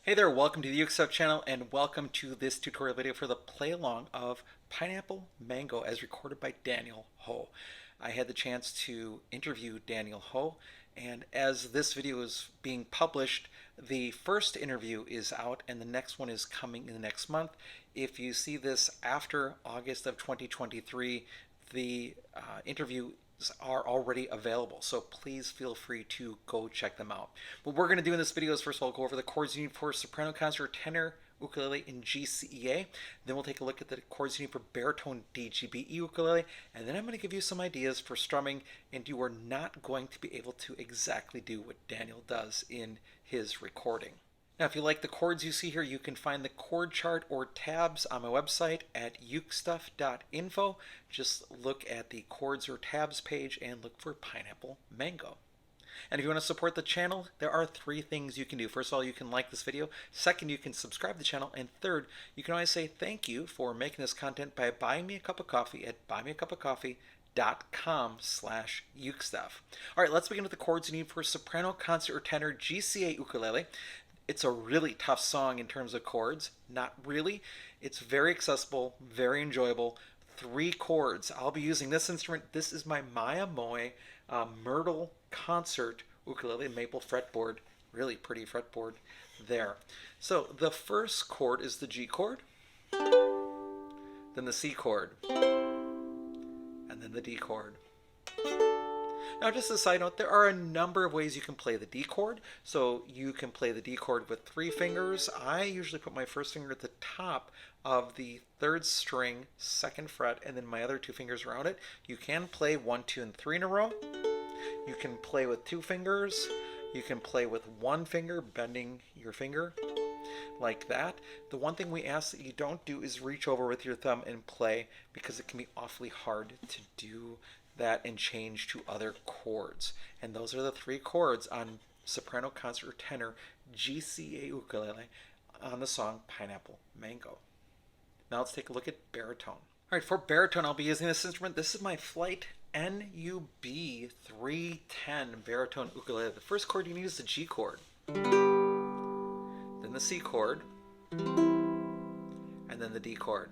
Hey there, welcome to the UkeStuff channel and welcome to this tutorial video for the play along of Pineapple Mango as recorded by Daniel Ho. I had the chance to interview Daniel Ho, and as this video is being published, the first interview is out and the next one is coming in the next month. If you see this after August of 2023, the interview are already available, so please feel free to go check them out. What we're going to do in this video is first of all go over the chords you need for soprano, concert, tenor, ukulele, and GCEA. Then we'll take a look at the chords you need for baritone, DGBE ukulele, and then I'm going to give you some ideas for strumming, and you are not going to be able to exactly do what Daniel does in his recording. Now, if you like the chords you see here, you can find the chord chart or tabs on my website at UkeStuff.info. Just look at the chords or tabs page and look for Pineapple Mango. And if you want to support the channel, there are three things you can do. First of all, you can like this video. Second, you can subscribe to the channel. And third, you can always say thank you for making this content by buying me a cup of coffee at buymeacupofcoffee.com/UkeStuff. All right, let's begin with the chords you need for soprano, concert, or tenor GCEA ukulele. It's a really tough song in terms of chords. Not really. It's very accessible, very enjoyable. 3 chords. I'll be using this instrument. This is my Maya Moe Myrtle Concert ukulele maple fretboard. Really pretty fretboard there. So the first chord is the G chord, then the C chord, and then the D chord. Now, just a side note, there are a number of ways you can play the D chord. So you can play the D chord with 3 fingers. I usually put my first finger at the top of the 3rd string, 2nd fret, and then my other 2 fingers around it. You can play 1, 2, and 3 in a row. You can play with 2 fingers. You can play with 1 finger, bending your finger like that. The one thing we ask that you don't do is reach over with your thumb and play, because it can be awfully hard to do that and change to other chords. And those are the 3 chords on soprano, concert, or tenor GCEA ukulele on the song Pineapple Mango. Now let's take a look at baritone. All right, for baritone, I'll be using this instrument. This is my Flight NUB 310 baritone ukulele. The first chord you need is the G chord, then the C chord, and then the D chord.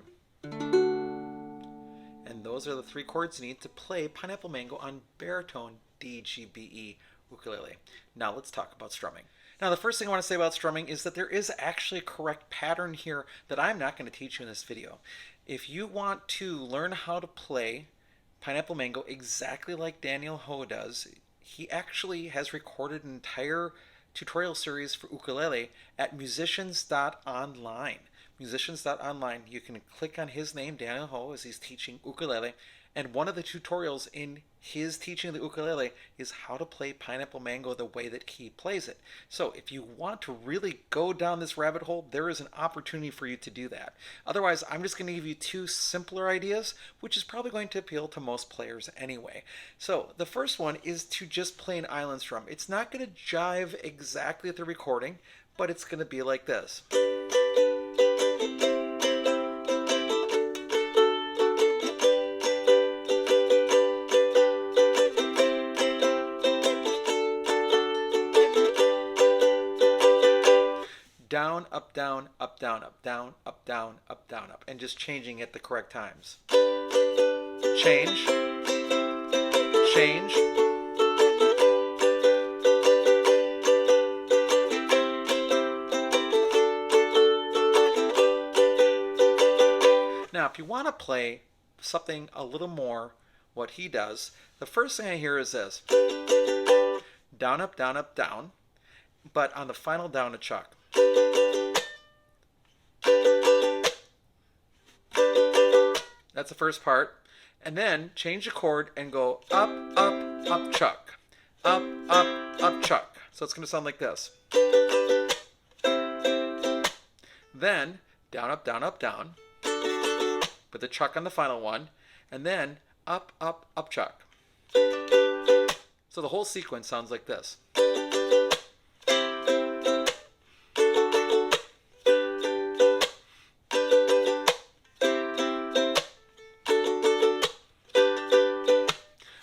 And those are the 3 chords you need to play Pineapple Mango on baritone DGBE ukulele. Now let's talk about strumming. Now, the first thing I want to say about strumming is that there is actually a correct pattern here that I'm not going to teach you in this video. If you want to learn how to play Pineapple Mango exactly like Daniel Ho does, he actually has recorded an entire tutorial series for ukulele at musicians.online. Musicians.online. You can click on his name, Daniel Ho, as he's teaching ukulele. And one of the tutorials in his teaching of the ukulele is how to play Pineapple Mango the way that he plays it. So if you want to really go down this rabbit hole, there is an opportunity for you to do that. Otherwise, I'm just going to give you 2 simpler ideas, which is probably going to appeal to most players anyway. So the first one is to just play an island strum. It's not going to jive exactly at the recording, but it's going to be like this. Down, up, down, up, down, up, down, up, down, up, down, up, and just changing at the correct times. Change, change. Now, if you want to play something a little more what he does, the first thing I hear is this. Down, up, down, up, down, but on the final down a chuck. That's the first part. And then change the chord and go up, up, up, chuck. Up, up, up, chuck. So it's going to sound like this. Then down, up, down, up, down. With the chuck on the final one. And then up, up, up, chuck. So the whole sequence sounds like this.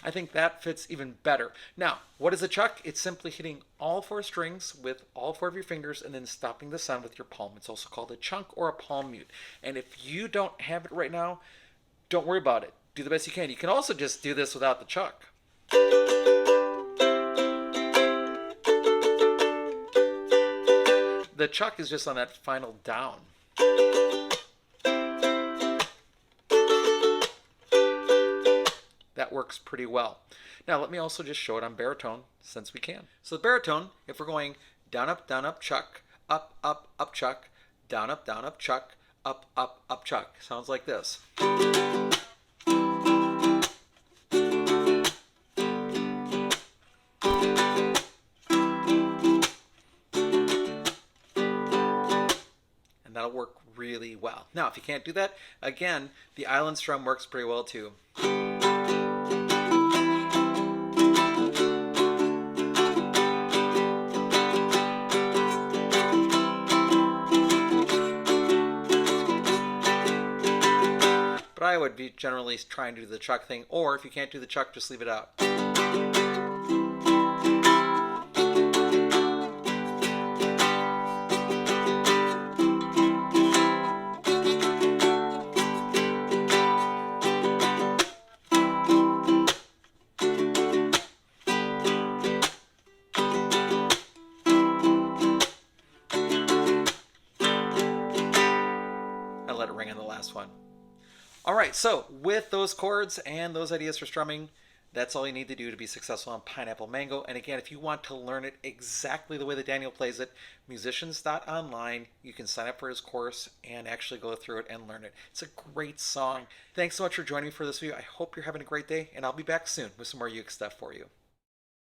I think that fits even better. Now, what is a chuck? It's simply hitting all four strings with all four of your fingers and then stopping the sound with your palm. It's also called a chunk or a palm mute. And if you don't have it right now, don't worry about it. Do the best you can. You can also just do this without the chuck. The chuck is just on that final down. That works pretty well. Now let me also just show it on baritone since we can. So the baritone, if we're going down, up, chuck, up, chuck, down, up, chuck, up, chuck. Sounds like this. And that'll work really well. Now, if you can't do that, again, the island strum works pretty well too. But I would be generally trying to do the chuck thing, or if you can't do the chuck, just leave it out. I let it ring on the last one. All right, so with those chords and those ideas for strumming, that's all you need to do to be successful on Pineapple Mango. And again, if you want to learn it exactly the way that Daniel plays it, musicians.online, you can sign up for his course and actually go through it and learn it. It's a great song. Thanks so much for joining me for this video. I hope you're having a great day, and I'll be back soon with some more Uke stuff for you.